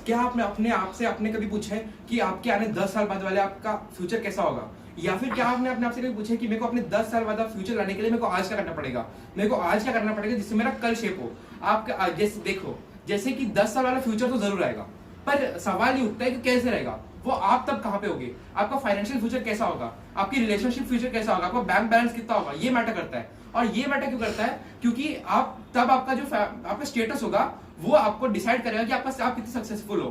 क्या आपने अपने आप से आपने कभी पूछा है कि आपके आने 10 साल बाद वाले आपका फ्यूचर कैसा होगा? या फिर क्या आपने अपने आप से कभी पूछा है कि मेरे को अपने 10 साल बाद फ्यूचर लाने के लिए मेरे को आज क्या करना पड़ेगा? मेरे को आज क्या करना पड़ेगा जिससे मेरा कल शेप हो? आपका जैसे देखो, जैसे कि 10 साल वाला फ्यूचर तो जरूर आएगा, पर सवाल ये उठता है कि कैसे रहेगा वो? आप तब कहां पे होगे? आपका फाइनेंशियल फ्यूचर कैसा होगा? आपकी रिलेशनशिप फ्यूचर कैसा होगा? आपका बैंक बैलेंस कितना होगा? ये मैटर करता है। और ये मैटर क्यों करता है? क्योंकि आप तब आपका जो आपका स्टेटस होगा वो आपको डिसाइड करेगा कि आप कितने सक्सेसफुल हो।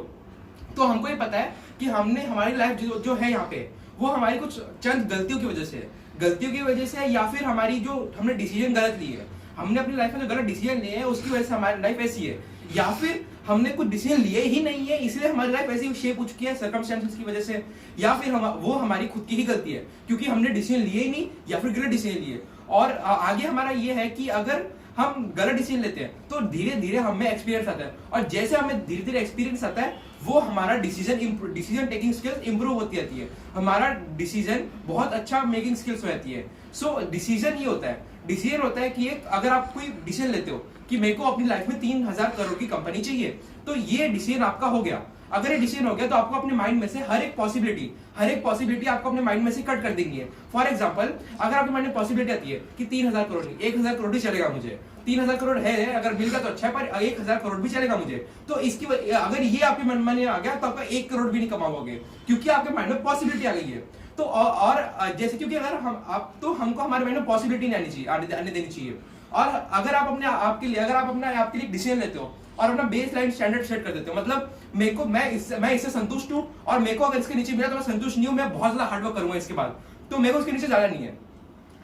तो हमको ये पता है कि हमने हमारी लाइफ जो है यहाँ पे, वो हमारी कुछ चंद गलतियों की वजह से है। गलतियों की वजह से, या फिर हमारी जो हमने डिसीजन गलत लिए है, हमने अपनी लाइफ में जो गलत डिसीजन लिए हैं उसकी वजह से हमारी लाइफ ऐसी है। या फिर हमने कुछ डिसीजन लिए ही नहीं है इसलिए हमारी लाइफ ऐसी शेप हो चुकी है सर्कमस्टेंसेस की वजह से। या फिर वो हमारी खुद की ही गलती है क्योंकि हमने डिसीजन लिए ही नहीं या फिर गलत डिसीजन लिए। और आगे हमारा ये है कि अगर हम गलत डिसीजन लेते हैं तो धीरे धीरे हमें एक्सपीरियंस आता है, और जैसे हमें धीरे धीरे एक्सपीरियंस आता है वो हमारा डिसीजन टेकिंग स्किल्स इंप्रूव होती रहती है, हमारा डिसीजन बहुत अच्छा मेकिंग स्किल्स हो जाती है। सो डिसीजन ये होता है, डिसीजन होता है कि अगर आप कोई डिसीजन लेते हो कि मेरे को अपनी लाइफ में 3,000 करोड़ की कंपनी चाहिए, तो ये डिसीजन आपका हो गया। अगर ये डिसीजन हो गया तो आपको अपने माइंड में से हर एक पॉसिबिलिटी आपको अपने माइंड में से कट कर देंगी है। फॉर एग्जांपल, अगर आपके माइंड में पॉसिबिलिटी आती है कि 3,000 करोड़ नहीं, 1,000 करोड़ ही चलेगा मुझे, 3,000 करोड़ है अगर मिल गया तो अच्छा है, पर 1,000 करोड़ भी चलेगा मुझे, तो इसकी अगर ये आपके मन में आ गया तो आपका 1 करोड़ भी नहीं कमाओगे क्योंकि आपके माइंड में पॉसिबिलिटी आ गई है। तो और जैसे, क्योंकि अगर हमको हमारे माइंड में पॉसिबिलिटी नहीं आने देनी चाहिए। और अगर आप अपने आपके लिए डिसीजन लेते हो और अपना बेस लाइन स्टैंडर्ड सेट कर देते हो, मतलब मैं इससे संतुष्ट हूं और मेरे को अगर इसके नीचे मिला तो मैं संतुष्ट नहीं हूं, मैं बहुत ज्यादा हार्डवर्क करूंगा इसके बाद, तो मेरे को इसके नीचे ज्यादा नहीं है।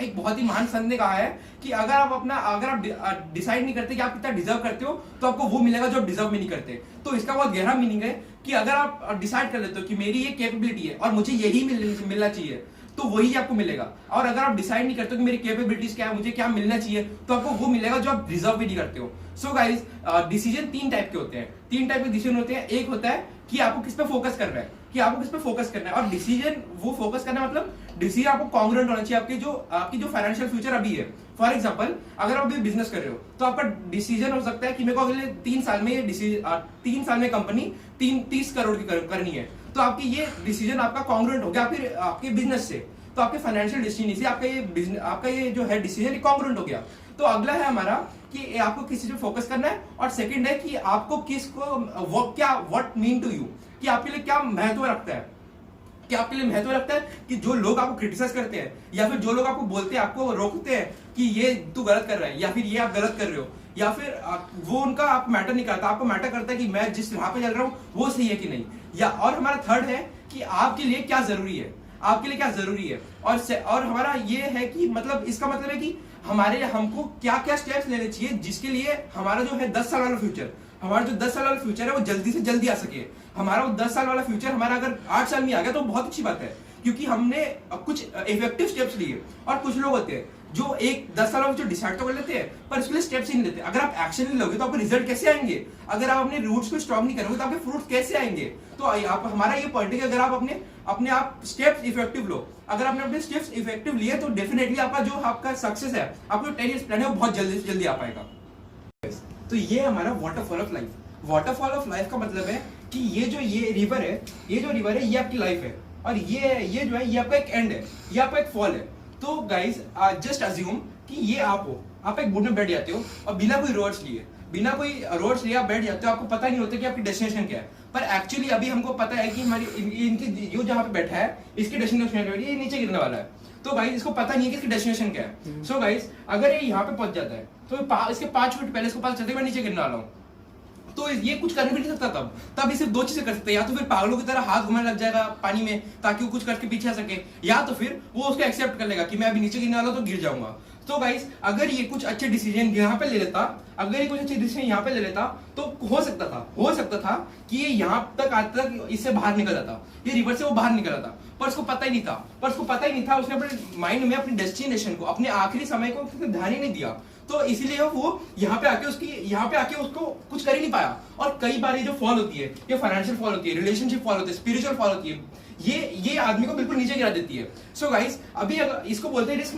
एक बहुत ही महान संत ने कहा है कि अगर आप डिसाइड नहीं करते कि आप कितना डिजर्व करते हो तो आपको वो मिलेगा जो आप डिजर्व भी नहीं करते। तो इसका बहुत गहरा मीनिंग है कि अगर आप डिसाइड कर लेते हो कि मेरी ये कैपेबिलिटी है और मुझे यही मिलना चाहिए तो वही आपको मिलेगा। और अगर आप डिसाइड नहीं करते हो कि मेरी कैपेबिलिटीज क्या है, मुझे क्या मिलना चाहिए, तो आपको वो मिलेगा जो आप डिजर्व भी नहीं करते हो। सो गाइस, डिसीजन 3 टाइप के होते हैं, 3 टाइप के डिसीजन होते हैं। एक होता है कि आपको किस पे फोकस करना है, और डिसीजन वो फोकस करना मतलब डिसीजन आपको कॉन्ग्रुएंट होना चाहिए आपकी जो फाइनेंशियल फ्यूचर अभी है। फॉर एग्जांपल, अगर आप अभी बिजनेस कर रहे हो तो आपका डिसीजन हो सकता है कि मेरे को अगले 3 साल में 3 साल में कंपनी 30 करोड़ की करनी है, तो आपकी ये डिसीजन आपका कॉन्ग्रुएंट हो गया फिर आपके बिजनेस से, तो आपके फाइनेंशियल डेस्टिनी से आपका ये जो है डिसीजन कॉन्ग्रुएंट हो गया। तो अगला है हमारा कि आपको किसी पे फोकस करना है, और सेकंड है कि आपको व्हाट मीन टू यू, कि आपके लिए क्या महत्व रखता है, कि जो लोग आपको क्रिटिसाइज करते हैं या फिर जो लोग आपको बोलते हैं, आपको रोकते हैं कि ये तू गलत कर रहा है या फिर ये आप गलत कर रहे हो, या फिर वो उनका आप मैटर नहीं करता, आपको मैटर करता है कि मैं जिस राह पे चल रहा हूं वो सही है कि नहीं। या और हमारा थर्ड है कि आपके लिए क्या जरूरी है, और हमारा ये है कि मतलब इसका मतलब है कि हमको क्या क्या स्टेप्स लेने चाहिए जिसके लिए हमारा जो है 10 साल वाला फ्यूचर है वो जल्दी से जल्दी आ सके। हमारा वो 10 साल वाला फ्यूचर हमारा अगर 8 साल में आ गया तो बहुत अच्छी बात है, क्योंकि हमने कुछ इफेक्टिव स्टेप्स लिए। और कुछ लोग होते हैं जो 10 साल में जो डिसाइड तो कर लेते हैं पर उसके लिए स्टेप्स ही नहीं लेते। अगर आप एक्शन नहीं लोगे तो आपके रिजल्ट कैसे आएंगे? अगर आप अपने रूट्स को स्ट्रॉन्ग नहीं करोगे तो आपके फ्रूट्स कैसे आएंगे? तो हमारा ये पॉइंट है कि अगर आप अपने स्टेप्स इफेक्टिव लो, अगर आपने अपने स्टेप्स इफेक्टिव लिए तो डेफिनेटली आपका सक्सेस है, आपका 10 इयर्स प्लान है वो बहुत जल्दी से जल्दी आ पाएगा। तो ये हमारा वाटरफॉल ऑफ लाइफ का मतलब है कि ये रिवर है ये आपकी लाइफ है, और ये जो है ये आपका एक एंड है, ये आपका एक फॉल है। तो गाइस, जस्ट अज्यूम कि ये आप एक बोट में बैठ जाते हो और बिना कोई रोड्स लिए आप बैठ जाते हो, आपको पता नहीं होता कि आपकी डेस्टिनेशन क्या है। पर एक्चुअली अभी हमको पता है कि हमारी इनकी जो जहाँ पे बैठा है इसकी डेस्टिनेशन ये नीचे गिरने वाला है, तो गाइस इसको पता नहीं है कि इसकी डेस्टिनेशन क्या है। सो गाइस, अगर ये यहाँ पे पहुंच जाता है तो इसके 5 मिनट पहले इसको पता चलता है मैं नीचे गिरने वाला हूँ, तो ये कुछ कर भी नहीं सकता। तब ये सिर्फ 2 चीजें कर सकते हैं, या तो फिर पागलों की तरह हाथ घुमाने लग जाएगा पानी में ताकि वो कुछ करके पीछे आ सके, या तो फिर वो उसको एक्सेप्ट कर लेगा कि मैं अभी नीचे गिरने वाला तो गिर जाऊंगा। तो गाइस, अगर ये कुछ अच्छे डिसीजन यहाँ पे ले लेता तो हो सकता था कि ये यहाँ तक आज तक इससे बाहर निकल जाता, ये रिवर से वो बाहर निकल जाता, पर उसको पता ही नहीं था। उसने अपने माइंड में अपने डेस्टिनेशन को, अपने आखिरी समय को ध्यान ही नहीं दिया, तो इसीलिए वो यहाँ पे आके उसको कुछ कर ही नहीं पाया। और कई बार ये जो फॉल होती है, ये फाइनेंशियल फॉल होती है, रिलेशनशिप फॉल होती है, स्पिरिचुअल फॉल होती है, ये आदमी को बिल्कुल नीचे गिरा देती है। सो गाइस, अगर इसको बोलते हैं रिस्क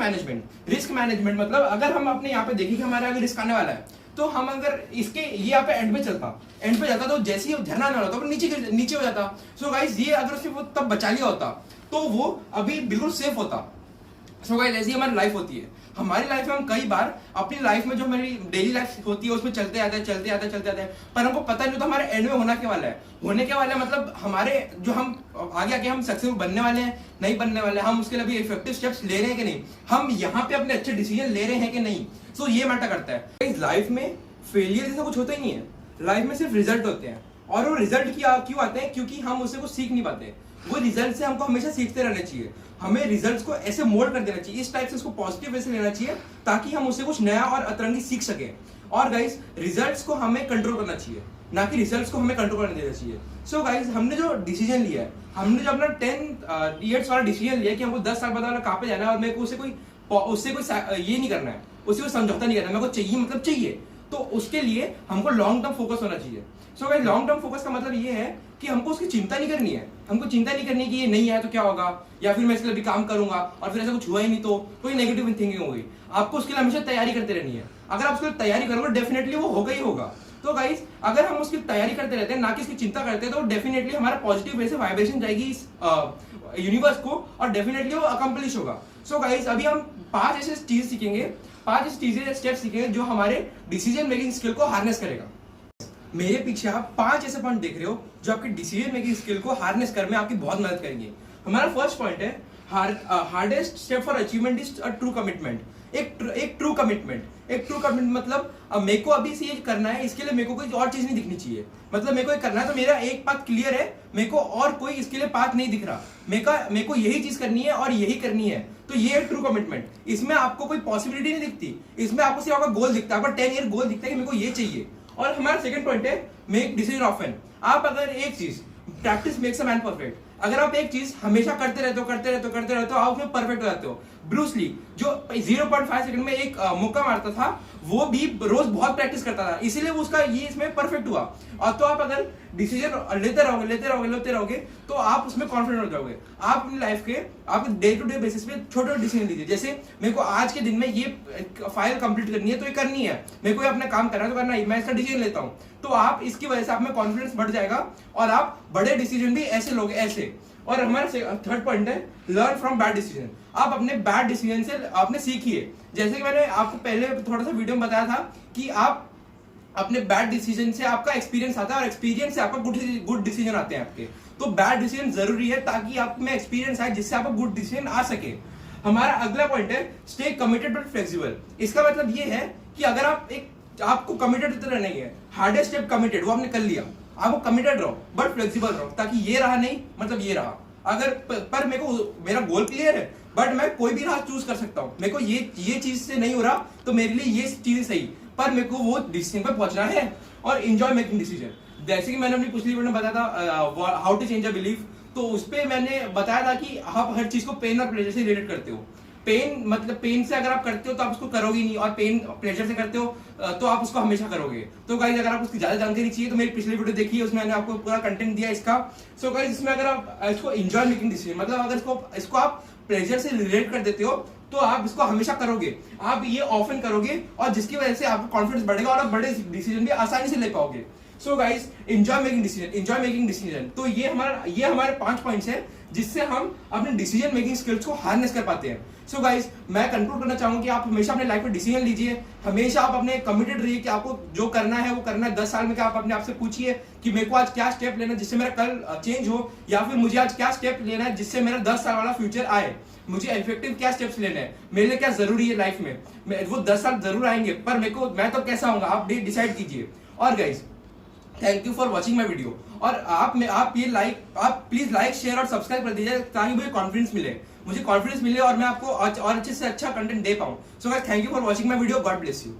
मैनेजमेंट मतलब अगर हम अपने यहाँ पे देखें कि हमारे आगे रिस्क आने वाला है तो हम अगर इसके ये यहाँ पे एंड पे चलता तो जैसे ही झरना आने वाला था वो नीचे हो जाता। सो गाइस ये अगर उसने वो तब बचा लिया होता तो वो अभी बिल्कुल सेफ होता। सो गाइस ऐसी हमारी लाइफ होती है। हमारी लाइफ में हम कई बार अपनी लाइफ में जो हमारी डेली लाइफ होती है उसमें चलते आते हैं, पर हमको पता नहीं होता हमारे एंड में होने के वाला है मतलब हमारे जो हम आगे आके हम सक्सेसफुल बनने वाले हैं नहीं बनने वाले, हम उसके लिए अभी इफेक्टिव स्टेप्स ले रहे हैं कि नहीं, हम यहाँ पे अपने अच्छे डिसीजन ले रहे हैं कि नहीं। सो ये मैटर करता है। इस लाइफ में फेलियर जैसा कुछ होता ही नहीं है, लाइफ में सिर्फ रिजल्ट होते हैं। और वो रिजल्ट क्यों आते हैं? क्योंकि हम उससे कुछ सीख नहीं पाते। वो रिजल्ट से हमको हमेशा सीखते रहना चाहिए। हमें रिजल्ट्स को ऐसे मोल्ड कर देना चाहिए, इस टाइप से उसको पॉजिटिव वे से लेना चाहिए ताकि हम उससे कुछ नया और अतरंगी सीख सके। और गाइस रिजल्ट्स को हमें कंट्रोल करना चाहिए, ना कि रिजल्ट्स को हमें कंट्रोल करने देना चाहिए। सो गाइस हमने जो डिसीजन लिया है, हमने जो अपना 10 इयर्स वाला डिसीजन लिया कि हमको 10 साल बाद कहाँ पे जाना है और मेरे को उससे कोई ये नहीं करना है, उससे कोई समझौता नहीं करना, मेरे को चाहिए मतलब चाहिए, तो उसके लिए हमको लॉन्ग टर्म फोकस होना चाहिए। So guys long term focus का मतलब ये है कि हमको उसकी चिंता नहीं करनी है। हमको चिंता नहीं करनी कि ये नहीं आया तो क्या होगा, या फिर मैं इसके लिए भी काम करूंगा और फिर ऐसा कुछ हुआ ही नहीं तो कोई नेगेटिव थिंकिंग होगी। आपको उसके लिए हमेशा तैयारी करते रहनी है। अगर आप उसके लिए तैयारी करोगे डेफिनेटली वो होगा ही होगा। तो गाइस अगर हम उसकी तैयारी करते रहते हैं ना कि इसकी चिंता करते हैं तो डेफिनेटली हमारा पॉजिटिव वे से वाइब्रेशन जाएगी इस यूनिवर्स को और डेफिनेटली वो अकम्प्लिश होगा। सो गाइस अभी हम 5 ऐसे चीज सीखेंगे, 5 ऐसे चीजें स्टेप सीखेंगे जो हमारे डिसीजन मेकिंग स्किल को हार्नेस करेगा। मेरे पीछे आप 5 ऐसे पॉइंट देख रहे हो जो आपकी डिसीजन मेकिंग स्किल को हार्नेस करने में आपकी बहुत मदद करेंगे। हमारा फर्स्ट पॉइंट है hardest step for achievement is a true commitment. एक ट्रू कमिटमेंट मतलब मेरे को अभी से ये करना है, इसके लिए मेरे को कोई और चीज नहीं दिखनी चाहिए। मतलब मेरे को ये करना है तो मेरा एक पाथ क्लियर है, मेरे को और कोई इसके लिए पाथ नहीं दिख रहा, मेरे को यही चीज करनी है और यही करनी है। तो ये है ट्रू कमिटमेंट। इसमें आपको कोई पॉसिबिलिटी नहीं दिखती, इसमें आपको सिर्फ आपका गोल दिखता है, आपका 10 ईयर गोल दिखता है कि मेरे को ये चाहिए। और हमारा सेकंड पॉइंट है मेक डिसीजन ऑफन। आप अगर एक चीज practice makes a man perfect, अगर आप एक चीज हमेशा करते रहते हो आप उसमें परफेक्ट हो जाते हो। ब्रूस ली जो 0.5 सेकंड में एक मुक्का मारता था वो भी रोज बहुत प्रैक्टिस करता था, इसीलिए उसका ये इसमें परफेक्ट हुआ। और तो आप अगर डिसीजन लेते रहोगे तो आप उसमें कॉन्फिडेंट हो जाओगे। आप अपनी लाइफ के आप डे टू डे बेसिस पे छोटे डिसीजन लीजिए। जैसे मेरे को आज के दिन में ये फाइल कंप्लीट करनी है तो ये करनी है, मेरे को ये अपना काम करना है तो करना है, मैं इसका डिसीजन लेता हूँ। तो आप इसकी वजह से आप में कॉन्फिडेंस बढ़ जाएगा और आप बड़े डिसीजन भी ऐसे लोगे ऐसे। और हमारा थर्ड पॉइंट है लर्न फ्रॉम बैड डिसीजन। आप अपने बैड डिसीजन से आपने सीखिए। जैसे कि मैंने आपको पहले थोड़ा सा वीडियो में बताया था कि आप अपने बैड डिसीजन से आपका एक्सपीरियंस आता है और एक्सपीरियंस से आपका गुड डिसीजन आते हैं आपके। तो बैड डिसीजन जरूरी है ताकि आप में एक्सपीरियंस आए जिससे आपका गुड डिसीजन आ सके। हमारा अगला पॉइंट है स्टे कमिटेड बट फ्लेक्सिबल। इसका मतलब ये है कि अगर आपको कमिटेड रहना ही है, हार्डेस्ट स्टेप कमिटेड वो आपने कर लिया, आपको कमिटेड रहो बट फ्लेक्सिबल रहो ताकि ये रहा नहीं मतलब ये रहा। अगर पर मेरे को मेरा गोल क्लियर है बट मैं कोई भी राह चूज कर सकता हूँ, मेरे को ये चीज से नहीं हो रहा तो मेरे लिए ये चीज सही, पर मेरे को वो डिसीजन पर पहुंचना है। और एंजॉय मेकिंग डिसीजन। जैसे कि मैंने अपनी पिछली वीडियो में बताया था how to change a belief, तो उस पर मैंने बताया था कि आप हर चीज को पेन और प्लेजर से रिलेट करते हो। पेन मतलब पेन से अगर आप करते हो तो आप उसको करोगे नहीं, और पेन प्लेजर से करते हो तो आप उसको हमेशा करोगे। तो गाइस अगर आप उसकी ज्यादा जानकारी चाहिए तो मेरी पिछली वीडियो देखिए, उसमें मैंने आपको पूरा कंटेंट दिया इसका। सो गाइस इसमें अगर आप इसको एंजॉय मेकिंग डिसीजन मतलब अगर इसको आप प्लेजर से रिलेट कर देते हो तो आप इसको हमेशा करोगे, आप ये ऑफन करोगे और जिसकी वजह से आपका कॉन्फिडेंस बढ़ेगा और आप बड़े डिसीजन भी आसानी से ले पाओगे। So guys enjoy making decision. तो ये हमारे 5 पॉइंट्स हैं जिससे हम अपने डिसीजन मेकिंग स्किल्स को हार्नेस कर पाते हैं। सो गाइस मैं कंक्लूड करना चाहूंगा कि आप हमेशा अपने लाइफ में डिसीजन लीजिए, हमेशा आप अपने कमिटेड रहिए कि आपको जो करना है वो करना है। 10 साल में क्या आप अपने आप से पूछिए कि मेरे को आज क्या स्टेप लेना है जिससे मेरा कल चेंज हो, या फिर मुझे आज क्या स्टेप लेना है जिससे मेरा 10 साल वाला फ्यूचर आए, मुझे इफेक्टिव क्या स्टेप्स लेने हैं, मेरे लिए क्या जरूरी है लाइफ में। वो 10 साल जरूर आएंगे पर मैं तो कैसा होऊंगा आप डिसाइड कीजिए। और guys thank you for watching my video. और आप प्लीज लाइक शेयर और सब्सक्राइब कर दीजिए ताकि मुझे कॉन्फिडेंस मिले और मैं आपको और अच्छे से अच्छा कंटेंट दे पाऊं। So guys thank you for watching my video. God bless you.